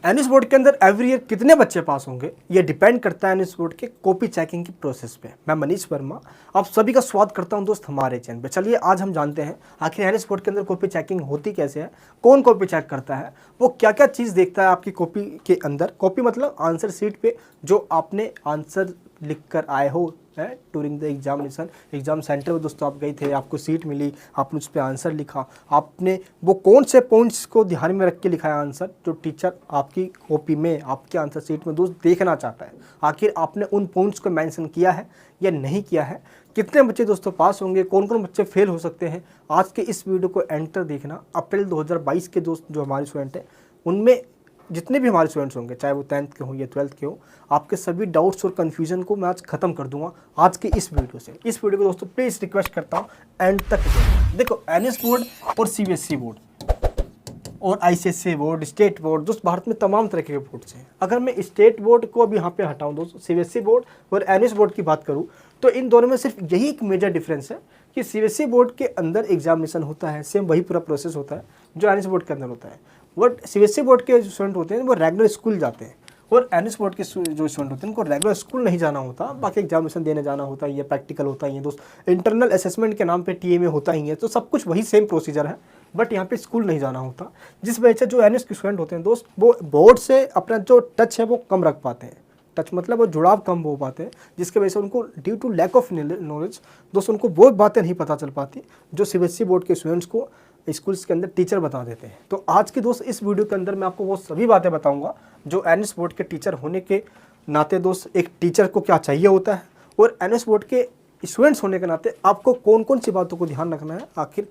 NS board के अंदर every year कितने बच्चे पास होंगे ये डिपेंड करता है एनएस बोर्ड के कॉपी चेकिंग की प्रोसेस पे। मैं मनीष वर्मा आप सभी का स्वागत करता हूं दोस्त हमारे चैनल पे। चलिए आज हम जानते हैं आखिर एनएस बोर्ड के अंदर कॉपी चेकिंग होती कैसे है, कौन कॉपी चेक करता है, वो क्या क्या चीज़ देखता है आपकी कॉपी के अंदर। कॉपी मतलब आंसर शीट पे जो आपने आंसर लिख कर आए हो touring the examination, exam centre में दोस्तों आप गए थे, आपको सीट मिली, आपने उस पर आंसर लिखा, आपने वो कौन से पॉइंट्स को ध्यान में रख के लिखा है आंसर जो टीचर आपकी कॉपी में आपके आंसर शीट में दोस्त देखना चाहता है। आखिर आपने उन पॉइंट्स को मेंशन किया है या नहीं किया है, कितने बच्चे दोस्तों पास होंगे, कौन कौन बच्चे फेल हो सकते हैं। आज के इस वीडियो को एंड तक देखना। अप्रैल 2022 के दोस्त जो हमारे स्टूडेंट हैं उनमें जितने भी हमारे स्टूडेंट्स होंगे, चाहे वो 10th के हों या 12th के हों, आपके सभी डाउट्स और कन्फ्यूजन को मैं आज खत्म कर दूंगा आज के इस वीडियो से। इस वीडियो को दोस्तों प्लीज़ रिक्वेस्ट करता हूँ एंड तक देखो। एनएस बोर्ड और सीबीएसई बोर्ड और आईसीएसई बोर्ड, स्टेट बोर्ड, दोस्त भारत में तमाम तरह के बोर्ड्स हैं। अगर मैं स्टेट बोर्ड को अब यहाँ पे हटाऊँ दोस्तों, सीबीएसई बोर्ड और एनएस बोर्ड की बात करूँ तो इन दोनों में सिर्फ यही एक मेजर डिफरेंस है कि सीबीएसई बोर्ड के अंदर एग्जामिनेशन होता है, सेम वही पूरा प्रोसेस होता है जो एनएस बोर्ड के अंदर होता है। बट सीबीएसई बोर्ड के जो स्टूडेंट होते हैं वो रेगुलर स्कूल जाते हैं और एनएस बोर्ड के जो स्टूडेंट होते हैं उनको रेगुलर स्कूल नहीं जाना होता, बाकी एग्जामिनेशन देने जाना होता है, ये प्रैक्टिकल होता ही है दोस्त, इंटरनल असेसमेंट के नाम पे टीए में होता ही है। तो सब कुछ वही सेम प्रोसीजर है, बट यहाँ पे स्कूल नहीं जाना होता, जिस वजह से जो एनएस के स्टूडेंट होते हैं दोस्त वो बोर्ड से अपना जो टच है वो कम रख पाते हैं। टच मतलब वो जुड़ाव कम हो पाते हैं, जिसके वजह से उनको due to lack of knowledge दोस्तों उनको वो बातें नहीं पता चल पाती जो सीबीएसई बोर्ड के स्टूडेंट्स को स्कूल्स के अंदर टीचर बता देते हैं। तो आज के दोस्त इस वीडियो के अंदर मैं आपको वो सभी बातें बताऊंगा जो एनएस बोर्ड के टीचर होने के नाते दोस्त एक टीचर को क्या चाहिए होता है और एनएस बोर्ड के स्टूडेंट्स होने के नाते आपको कौन कौन सी बातों को ध्यान रखना है, आखिर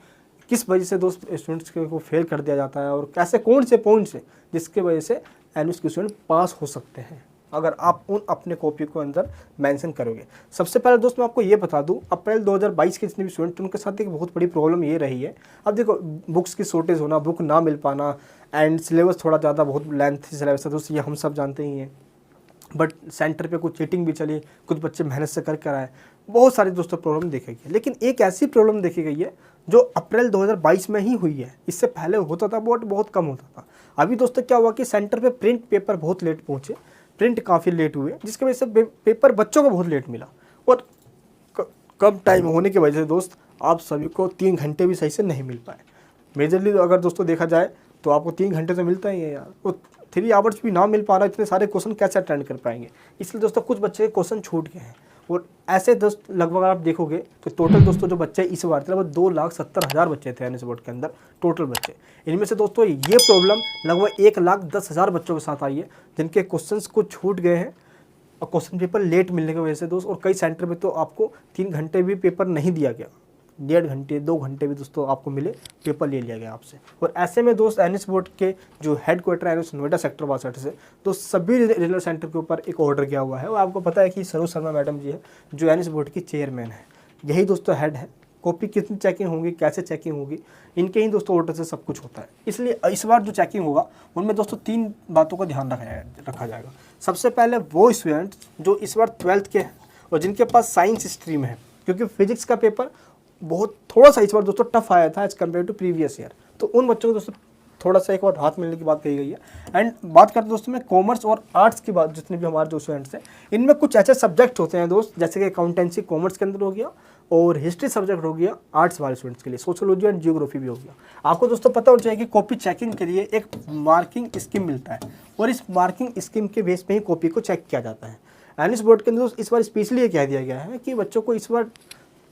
किस वजह से दोस्त स्टूडेंट्स को फेल कर दिया जाता है और कैसे कौन से पॉइंट्स हैं जिसके वजह से एनएस के स्टूडेंट पास हो सकते हैं अगर आप उन अपने कॉपी को अंदर मेंशन करोगे। सबसे पहले दोस्त मैं आपको ये बता दूं, अप्रैल 2022 के जितने भी स्टूडेंट उनके साथ एक बहुत बड़ी प्रॉब्लम ये रही है। अब देखो बुक्स की शॉर्टेज होना, बुक ना मिल पाना एंड सिलेबस थोड़ा ज़्यादा बहुत लेंथी सिलेबस है दोस्त, ये हम सब जानते ही हैं। बट सेंटर पे कुछ चीटिंग भी चली, कुछ बच्चे मेहनत से कर आए, बहुत सारी दोस्तों प्रॉब्लम देखी गई है। लेकिन एक ऐसी प्रॉब्लम देखी गई है जो अप्रैल 2022 में ही हुई है, इससे पहले होता था बहुत कम होता था। अभी दोस्तों क्या हुआ कि सेंटर पे प्रिंट पेपर बहुत लेट पहुँचे, प्रिंट काफ़ी लेट हुए, जिसकी वजह से पेपर बच्चों को बहुत लेट मिला और कम टाइम होने की वजह से दोस्त आप सभी को 3 घंटे भी सही से नहीं मिल पाए। मेजरली अगर दोस्तों देखा जाए तो आपको 3 घंटे तो मिलता ही है यार, वो 3 आवर्स भी ना मिल पा रहा, इतने सारे क्वेश्चन कैसे अटेंड कर पाएंगे। इसलिए दोस्तों कुछ बच्चे के क्वेश्चन छूट गए हैं और ऐसे दोस्त लगभग आप देखोगे तो टोटल दोस्तों जो बच्चे इस बार थे वो 2,70,000 बच्चे थे एनएस बोर्ड के अंदर टोटल बच्चे। इनमें से दोस्तों ये प्रॉब्लम लगभग 1,10,000 बच्चों के साथ आई है जिनके क्वेश्चंस को छूट गए हैं और क्वेश्चन पेपर लेट मिलने की वजह से दोस्त। और कई सेंटर में तो आपको 3 घंटे भी पेपर नहीं दिया गया, 1.5 घंटे 2 घंटे भी दोस्तों आपको मिले, पेपर ले लिया गया आपसे। और ऐसे में दोस्त एनएस बोर्ड के जो हेड क्वार्टर है नोएडा सेक्टर 62 से तो सभी रीजनल सेंटर के ऊपर एक ऑर्डर किया हुआ है। और आपको पता है कि सरोज शर्मा मैडम जी है जो एनएस बोर्ड की चेयरमैन है, यही दोस्तों हेड है। कॉपी कितनी चेकिंग होगी, कैसे चेकिंग होगी, इनके ही दोस्तों ऑर्डर से सब कुछ होता है। इसलिए इस बार जो चेकिंग होगा उनमें दोस्तों 3 बातों का ध्यान रखा जाएगा। सबसे पहले वो स्टूडेंट जो इस बार 12th के हैं और जिनके पास साइंस स्ट्रीम है, क्योंकि फिजिक्स का पेपर बहुत थोड़ा सा इस बार दोस्तों टफ आया था as compared to previous year, तो उन बच्चों को दोस्तों थोड़ा सा एक और हाथ मिलने की बात कही गई है। एंड बात करते दोस्तों मैं कॉमर्स और आर्ट्स की बात, जितने भी हमारे जो स्टूडेंट्स हैं इनमें कुछ ऐसे सब्जेक्ट होते हैं दोस्त जैसे कि अकाउंटेंसी कॉमर्स के अंदर हो गया और हिस्ट्री सब्जेक्ट हो गया आर्ट्स वाले स्टूडेंट्स के लिए, सोशियोलॉजी एंड जियोग्राफी भी हो गया। आपको दोस्तों पता होना चाहिए कि कॉपी चेकिंग के लिए एक मार्किंग स्कीम मिलता है और इस मार्किंग स्कीम के बेस पे ही कॉपी को चेक किया जाता है। एनएस बोर्ड के अंदर इस बार स्पेशली ये कह दिया गया है कि बच्चों को इस बार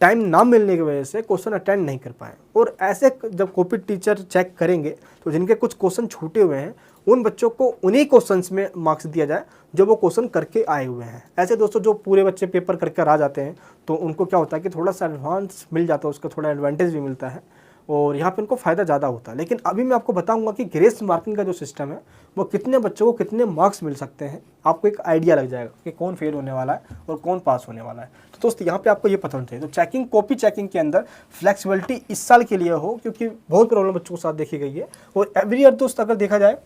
टाइम ना मिलने की वजह से क्वेश्चन अटेंड नहीं कर पाए, और ऐसे जब कॉपी टीचर चेक करेंगे तो जिनके कुछ क्वेश्चन छूटे हुए हैं उन बच्चों को उन्हीं क्वेश्चंस में मार्क्स दिया जाए जो वो क्वेश्चन करके आए हुए हैं। ऐसे दोस्तों जो पूरे बच्चे पेपर करके आ जाते हैं तो उनको क्या होता है कि थोड़ा सा एडवांस मिल जाता है, उसका थोड़ा एडवांटेज भी मिलता है और यहाँ पे उनको फ़ायदा ज़्यादा होता है। लेकिन अभी मैं आपको बताऊंगा कि ग्रेस मार्किंग का जो सिस्टम है वो कितने बच्चों को कितने मार्क्स मिल सकते हैं, आपको एक आइडिया लग जाएगा कि कौन फेल होने वाला है और कौन पास होने वाला है। तो दोस्त यहाँ पे आपको ये पता होना चाहिए। तो चेकिंग, कॉपी चेकिंग के अंदर फ्लेक्सिबिलिटी इस साल के लिए हो, क्योंकि बहुत प्रॉब्लम बच्चों के साथ देखी गई है। और एवरी ईयर दोस्त अगर देखा जाए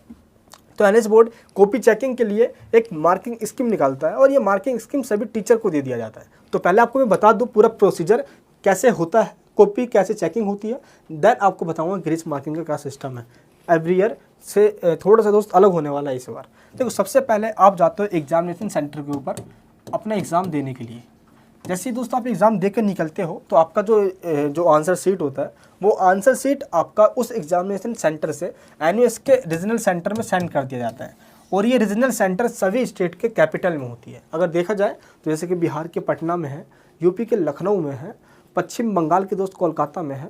तो एनएस बोर्ड कॉपी चेकिंग के लिए एक मार्किंग स्कीम निकालता है और ये मार्किंग स्कीम सभी टीचर को दे दिया जाता है। तो पहले आपको मैं बता दूं पूरा प्रोसीजर कैसे होता है, कॉपी कैसे चेकिंग होती है, देन आपको बताऊंगा ग्रेस मार्किंग का क्या सिस्टम है। एवरी ईयर से थोड़ा सा दोस्त अलग होने वाला है इस बार। देखो सबसे पहले आप जाते हो एग्जामिनेशन सेंटर के ऊपर अपना एग्ज़ाम देने के लिए। जैसे ही दोस्तों आप एग्ज़ाम देकर निकलते हो तो आपका जो आंसर सीट होता है वो आंसर सीट आपका उस एग्जामिनेशन सेंटर से एनयूएस के रीजनल सेंटर में सेंड कर दिया जाता है। और ये रीजनल सेंटर सभी स्टेट के कैपिटल में होती है। अगर देखा जाए तो जैसे कि बिहार के पटना में है, यूपी के लखनऊ में है, पश्चिम बंगाल के दोस्त कोलकाता में है,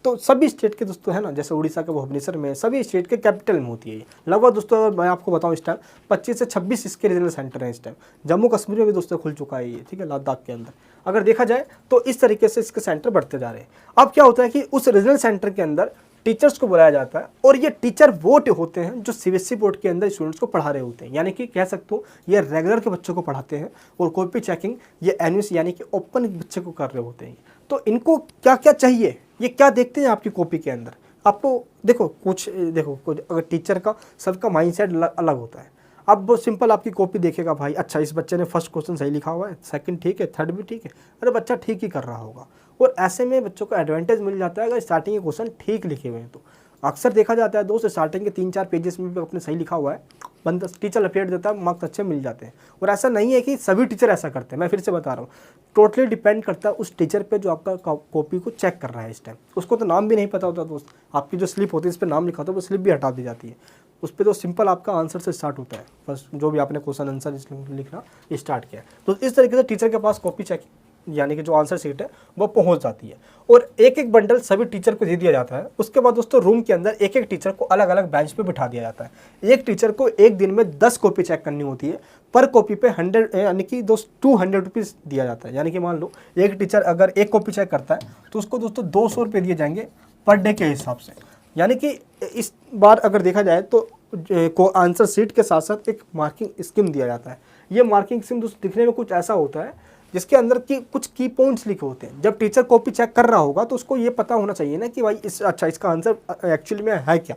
तो सभी स्टेट के दोस्तों है ना, जैसे उड़ीसा के भुवनेश्वर में, सभी स्टेट के कैपिटल में होती है ये। लगभग दोस्तों अगर मैं आपको बताऊं इस टाइम 25 से 26 इसके रीजनल सेंटर हैं इस टाइम। जम्मू कश्मीर में भी दोस्तों खुल चुका है ये, ठीक है, लद्दाख के अंदर। अगर देखा जाए तो इस तरीके से इसके सेंटर बढ़ते जा रहे हैं। अब क्या होता है कि उस रीजनल सेंटर के अंदर टीचर्स को बुलाया जाता है और ये टीचर वो होते हैं जो सीबीएसई बोर्ड के अंदर स्टूडेंट्स को पढ़ा रहे होते हैं। यानी कि कह सकते हो ये रेगुलर के बच्चों को पढ़ाते हैं और कॉपी चेकिंग ये एनयूएस यानी कि ओपन बच्चे को कर रहे होते हैं। तो इनको क्या क्या चाहिए, ये क्या देखते हैं आपकी कॉपी के अंदर। आपको देखो कुछ अगर टीचर का सबका माइंडसेट अलग होता है। अब वो सिंपल आपकी कॉपी देखेगा, भाई अच्छा इस बच्चे ने फर्स्ट क्वेश्चन सही लिखा हुआ है, सेकंड ठीक है, थर्ड भी ठीक है, अरे बच्चा ठीक ही कर रहा होगा। और ऐसे में बच्चों को एडवांटेज मिल जाता है अगर स्टार्टिंग के क्वेश्चन ठीक लिखे हुए हैं। तो अक्सर देखा जाता है दोस्त स्टार्टिंग के 3-4 पेजेस में भी अपने सही लिखा हुआ है, बंदा टीचर लपेट देता है, मार्क्स अच्छे मिल जाते हैं। और ऐसा नहीं है कि सभी टीचर ऐसा करते हैं, मैं फिर से बता रहा हूँ, टोटली डिपेंड करता है उस टीचर पे जो आपका कॉपी को चेक कर रहा है इस टाइम। उसको तो नाम भी नहीं पता होता दोस्त, आपकी जो स्लिप होती है इस पर नाम लिखा होता है वो स्लिप भी हटा दी जाती है। उस पर तो सिंपल आपका आंसर से स्टार्ट होता है, बस जो भी आपने क्वेश्चन आंसर लिखना स्टार्ट किया है। तो इस तरीके से टीचर के पास कॉपी चेक यानी कि जो आंसर सीट है वो पहुंच जाती है और एक एक बंडल सभी टीचर को दे दिया जाता है। उसके बाद दोस्तों रूम के अंदर एक एक टीचर को अलग अलग बेंच पे बिठा दिया जाता है। एक टीचर को एक दिन में 10 कॉपी चेक करनी होती है। पर कॉपी पे 100 यानी कि दोस्त 200 रुपीज़ दिया जाता है। यानी कि मान लो एक टीचर अगर एक कॉपी चेक करता है तो उसको दोस्तों 200 रुपये दिए जाएंगे पर डे के हिसाब से। यानी कि इस बार अगर देखा जाए तो को आंसर सीट के साथ साथ एक मार्किंग स्कीम दिया जाता है। ये मार्किंग स्कीम दोस्तों दिखने में कुछ ऐसा होता है जिसके अंदर की कुछ की पॉइंट्स लिखे होते हैं। जब टीचर कॉपी चेक कर रहा होगा तो उसको ये पता होना चाहिए ना कि भाई इसका आंसर एक्चुअली में है क्या।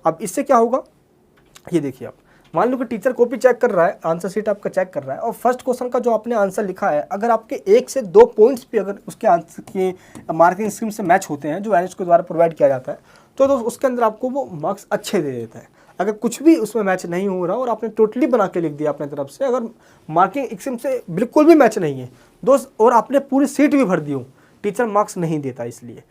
अब इससे क्या होगा, ये देखिए, आप मान लो कि टीचर कॉपी चेक कर रहा है, आंसर शीट आपका चेक कर रहा है और फर्स्ट क्वेश्चन का जो आपने आंसर लिखा है अगर आपके 1 से 2 पॉइंट्स भी अगर उसके आंसर के मार्किंग स्कीम से मैच होते हैं जो एनएच के द्वारा प्रोवाइड किया जाता है तो उसके अंदर आपको वो मार्क्स अच्छे दे देता है। अगर कुछ भी उसमें मैच नहीं हो रहा और आपने टोटली बना के लिख दिया अपने तरफ से, अगर मार्किंग स्कीम से बिल्कुल भी मैच नहीं है दोस्त और आपने पूरी सीट भी भर दी हो, टीचर मार्क्स नहीं देता। इसलिए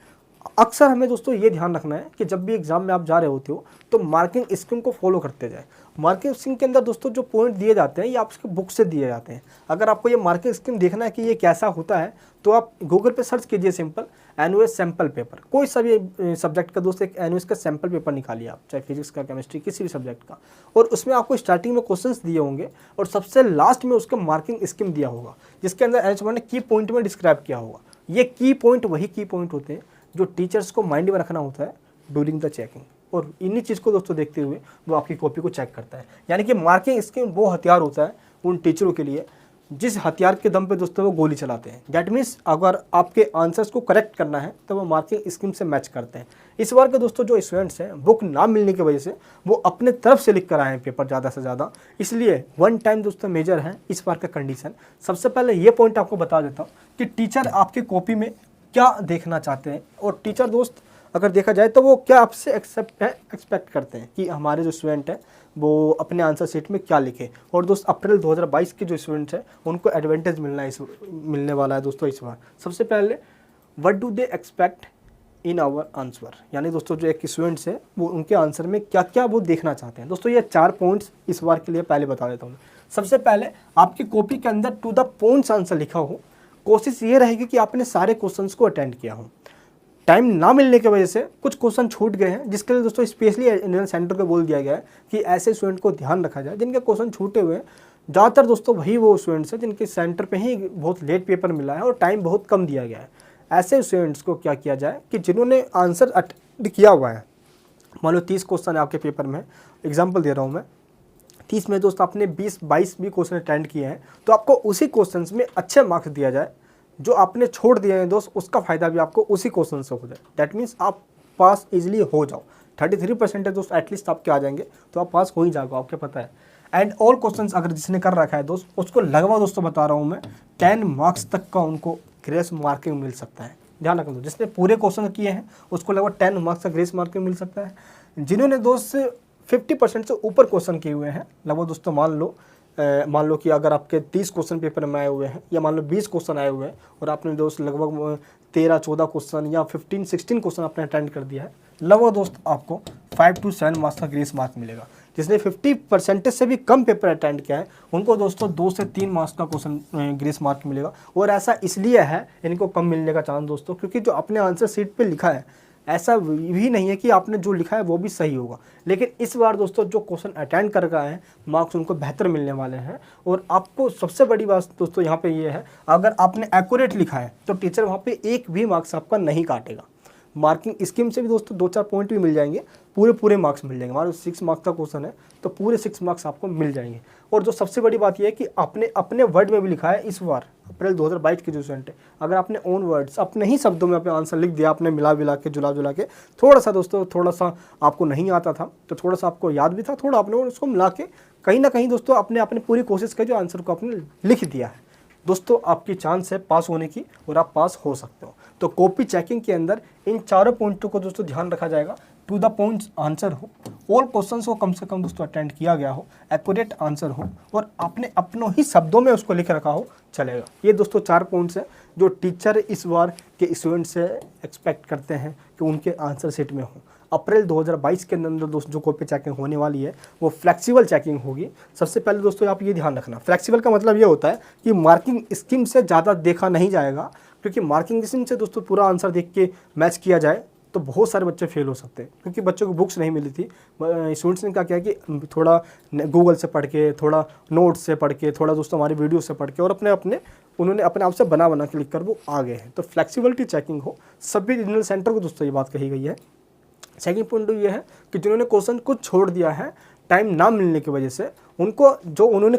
अक्सर हमें दोस्तों ये ध्यान रखना है कि जब भी एग्जाम में आप जा रहे होते हो तो मार्किंग स्कीम को फॉलो करते जाए। मार्किंग स्कीम के अंदर दोस्तों जो पॉइंट दिए जाते हैं ये आपके बुक से दिए जाते हैं। अगर आपको ये मार्किंग स्कीम देखना है कि ये कैसा होता है तो आप गूगल पे सर्च कीजिए सिंपल एनयूएस सैम्पल पेपर। कोई सा भी सब्जेक्ट का दोस्त एक एनयूएस का सैम्पल पेपर निकालिए आप, चाहे फिजिक्स का, केमिस्ट्री, किसी भी सब्जेक्ट का, और उसमें आपको स्टार्टिंग में क्वेश्चंस दिए होंगे और सबसे लास्ट में उसका मार्किंग स्कीम दिया होगा जिसके अंदर एनएच ने की पॉइंट में डिस्क्राइब किया होगा। ये की पॉइंट वही की पॉइंट होते हैं जो टीचर्स को माइंड में रखना होता है ड्यूरिंग द चेकिंग। और इन्हीं चीज़ को दोस्तों देखते हुए वो आपकी कॉपी को चेक करता है। यानी कि मार्किंग स्कीम वो हथियार होता है उन टीचरों के लिए जिस हथियार के दम पे दोस्तों वो गोली चलाते हैं। दैट मीन्स अगर आपके आंसर्स को करेक्ट करना है तो वो मार्किंग स्कीम से मैच करते हैं। इस बार के दोस्तों जो स्टूडेंट्स हैं बुक ना मिलने की वजह से वो अपने तरफ से लिख कर आए हैं पेपर ज़्यादा से ज़्यादा, इसलिए वन टाइम दोस्तों मेजर है इस बार का कंडीशन। सबसे पहले ये पॉइंट आपको बता देता हूँ कि टीचर आपकी कॉपी में क्या देखना चाहते हैं और टीचर दोस्त अगर देखा जाए तो वो क्या आपसे एक्सपेक्ट करते हैं कि हमारे जो स्टूडेंट हैं वो अपने आंसर शीट में क्या लिखे। और दोस्त अप्रैल 2022 के जो स्टूडेंट्स हैं उनको एडवांटेज मिलने वाला है दोस्तों इस बार। सबसे पहले what do they expect in our answer, यानी दोस्तों जो एक स्टूडेंट्स है वो उनके आंसर में क्या क्या वो देखना चाहते हैं। दोस्तों ये 4 पॉइंट्स इस बार के लिए पहले बता देता हूँ। सबसे पहले आपकी कॉपी के अंदर टू द पॉइंट्स आंसर लिखा हो। कोशिश ये रहेगी कि आपने सारे क्वेश्चंस को अटेंड किया हो। टाइम ना मिलने की वजह से कुछ क्वेश्चन छूट गए हैं जिसके लिए दोस्तों स्पेशली इंडियन सेंटर को बोल दिया गया है कि ऐसे स्टूडेंट को ध्यान रखा जाए जिनके क्वेश्चन छूटे हुए हैं। ज़्यादातर दोस्तों वही वो स्टूडेंट्स हैं जिनके सेंटर पे ही बहुत लेट पेपर मिला है और टाइम बहुत कम दिया गया है। ऐसे स्टूडेंट्स को क्या किया जाए कि जिन्होंने आंसर अटेंड किया हुआ है, मान लो 30 क्वेश्चन आपके पेपर में, एग्जाम्पल दे रहा हूँ मैं, 30 में दोस्त आपने 20-22 भी क्वेश्चन अटेंड किए हैं तो आपको उसी क्वेश्चन में अच्छे मार्क्स दिया जाए। जो आपने छोड़ दिए हैं दोस्त उसका फ़ायदा भी आपको उसी क्वेश्चन से हो जाए। दैट मीन्स आप पास इजीली हो जाओ। 33% दोस्त एटलीस्ट आपके आ जाएंगे तो आप पास हो ही जाओगे, आपको पता है। एंड ऑल क्वेश्चंस अगर जिसने कर रखा है दोस्त उसको लगभग दोस्तों बता रहा हूँ मैं 10 मार्क्स तक का उनको ग्रेस मार्किंग मिल सकता है। ध्यान रखना, जिसने पूरे क्वेश्चन किए हैं उसको लगभग 10 मार्क्स का ग्रेस मार्किंग मिल सकता है। जिन्होंने दोस्त 50% से ऊपर क्वेश्चन किए हुए हैं, लगभग दोस्तों मान लो कि अगर आपके 30 क्वेश्चन पेपर में आए हुए हैं या मान लो 20 क्वेश्चन आए हुए हैं और आपने दोस्त लगभग 13-14 क्वेश्चन या 15-16 क्वेश्चन आपने अटेंड कर दिया है, लगभग दोस्त आपको 5 to 7 मार्क्स का ग्रेस मार्क मिलेगा। जिसने 50% से भी कम पेपर अटेंड किया है उनको दोस्तों 2 से 3 मार्क्स का क्वेश्चन ग्रेस मार्क मिलेगा। और ऐसा इसलिए है इनको कम मिलने का चांस दोस्तों, क्योंकि जो अपने आंसर शीट पे लिखा है ऐसा भी नहीं है कि आपने जो लिखा है वो भी सही होगा, लेकिन इस बार दोस्तों जो क्वेश्चन अटेंड कर रहा है मार्क्स उनको बेहतर मिलने वाले हैं। और आपको सबसे बड़ी बात दोस्तों यहाँ पे ये है, अगर आपने एक्यूरेट लिखा है तो टीचर वहाँ पे एक भी मार्क्स आपका नहीं काटेगा। मार्किंग स्कीम से भी दोस्तों 2-4 पॉइंट भी मिल जाएंगे, पूरे मार्क्स मिल जाएंगे। मान लो 6 मार्क्स का क्वेश्चन है तो पूरे 6 मार्क्स आपको मिल जाएंगे। और जो सबसे बड़ी बात यह है कि आपने अपने वर्ड में भी लिखा है। इस बार अप्रैल 2022 के जो स्टूडेंट है, अगर आपने ओन वर्ड्स अपने ही शब्दों में अपने आंसर लिख दिया, आपने मिला के जुला के थोड़ा सा आपको नहीं आता था तो थोड़ा सा आपको याद भी था, थोड़ा आपने उसको मिला के कहीं ना कहीं दोस्तों अपने पूरी कोशिश की जो आंसर को आपने लिख दिया है, दोस्तों आपकी चांस है पास होने की और आप पास हो सकते हो। तो कॉपी चेकिंग के अंदर इन चारों पॉइंटों को दोस्तों ध्यान रखा जाएगा। टू द पॉइंट आंसर हो, ऑल क्वेश्चंस को कम से कम दोस्तों अटेंड किया गया हो, एक्यूरेट आंसर हो और आपने अपनों ही शब्दों में उसको लिख रखा हो, चलेगा। ये दोस्तों 4 पॉइंट्स हैं जो टीचर इस बार के स्टूडेंट से एक्सपेक्ट करते हैं कि उनके आंसर शीट में हो। अप्रैल 2022 के अंदर दोस्तों जो कॉपी चेकिंग होने वाली है वो फ्लेक्सिबल चेकिंग होगी। सबसे पहले दोस्तों आप ये ध्यान रखना, फ्लेक्सिबल का मतलब ये होता है कि मार्किंग स्कीम से ज़्यादा देखा नहीं जाएगा, क्योंकि मार्किंग स्कीम से दोस्तों पूरा आंसर देख के मैच किया जाए तो बहुत सारे बच्चे फेल हो सकते हैं, क्योंकि बच्चों को बुक्स नहीं मिली थी। स्टूडेंट्स ने क्या किया कि थोड़ा गूगल से पढ़ के, थोड़ा नोट्स से पढ़ के, थोड़ा दोस्तों हमारी वीडियो से पढ़ के और उन्होंने अपने आप से बना के लिख कर वो आ गए हैं। तो फ्लेक्सिबिलिटी चेकिंग हो, सभी रीजनल सेंटर को दोस्तों ये बात कही गई है। सेकंड पॉइंट ये है कि जिन्होंने क्वेश्चन को छोड़ दिया है टाइम ना मिलने की वजह से, उनको जो उन्होंने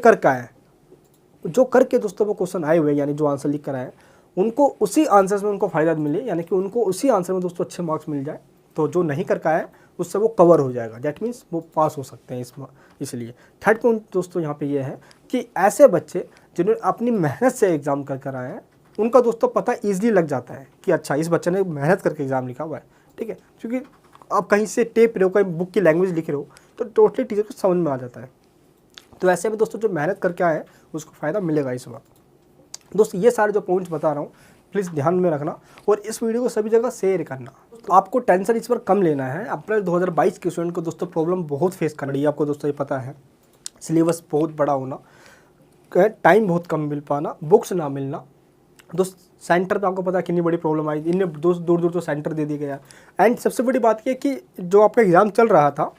जो करके दोस्तों वो क्वेश्चन आए हुए यानी जो आंसर लिख कर आए, उनको उसी आंसर में उनको फ़ायदा मिले, यानी कि उनको उसी आंसर में दोस्तों अच्छे मार्क्स मिल जाए। तो जो नहीं कर पाया है उससे वो कवर हो जाएगा, दैट मीन्स वो पास हो सकते हैं इसलिए। थर्ड पॉइंट दोस्तों यहाँ पे ये है कि ऐसे बच्चे जिन्होंने अपनी मेहनत से एग्ज़ाम कर आए हैं उनका दोस्तों पता ईजिली लग जाता है कि अच्छा इस बच्चे ने मेहनत करके एग्ज़ाम लिखा हुआ है, ठीक है। क्योंकि आप कहीं से टेप रहे हो, कहीं बुक की लैंग्वेज लिख रहे हो तो टोटली टीचर को समझ में आ जाता है। तो ऐसे में दोस्तों जो मेहनत करके आए हैं उसको फ़ायदा मिलेगा इस बार। दोस्तों ये सारे जो पॉइंट्स बता रहा हूँ प्लीज़ ध्यान में रखना और इस वीडियो को सभी जगह शेयर करना। तो आपको टेंशन इस बार कम लेना है। अप्रैल 2022 के स्टूडेंट को दोस्तों प्रॉब्लम बहुत फेस कर रही है, आपको दोस्तों ये पता है। सिलेबस बहुत बड़ा होना, टाइम बहुत कम मिल पाना, बुक्स ना मिलना। दोस्त सेंटर पे आपको पता है कितनी बड़ी प्रॉब्लम आई, इन्हें दोस्त दूर तो सेंटर दे दिया गया। एंड सबसे बड़ी बात ये कि जो आपका एग्ज़ाम चल रहा था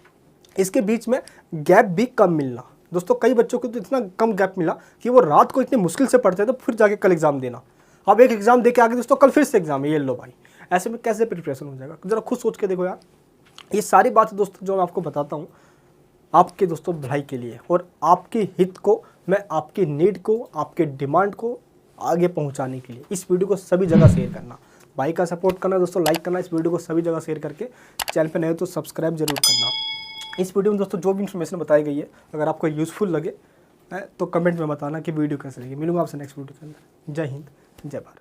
इसके बीच में गैप भी कम मिलना। दोस्तों कई बच्चों को तो इतना कम गैप मिला कि वो रात को इतनी मुश्किल से पढ़ते थे तो फिर जाके कल एग्ज़ाम देना। अब एक एग्ज़ाम दे के आगे दोस्तों कल फिर से एग्ज़ाम है, ये लो भाई, ऐसे में कैसे प्रिपरेशन हो जाएगा? ज़रा खुद सोच के देखो यार। ये सारी बातें दोस्तों जो मैं आपको बताता हूँ आपके दोस्तों भलाई के लिए और आपके हित को, मैं आपकी नीड को, आपके डिमांड को आगे पहुंचाने के लिए इस वीडियो को सभी जगह शेयर करना। भाई का सपोर्ट करना दोस्तों, लाइक करना, इस वीडियो को सभी जगह शेयर करके चैनल पे नए हो तो सब्सक्राइब जरूर करना। इस वीडियो में दोस्तों जो भी इन्फॉर्मेशन बताई गई है अगर आपको यूज़फुल लगे तो कमेंट में बताना कि वीडियो कैसे लगी। मिलूंगा आपसे नेक्स्ट वीडियो के अंदर। जय हिंद, जय भारत।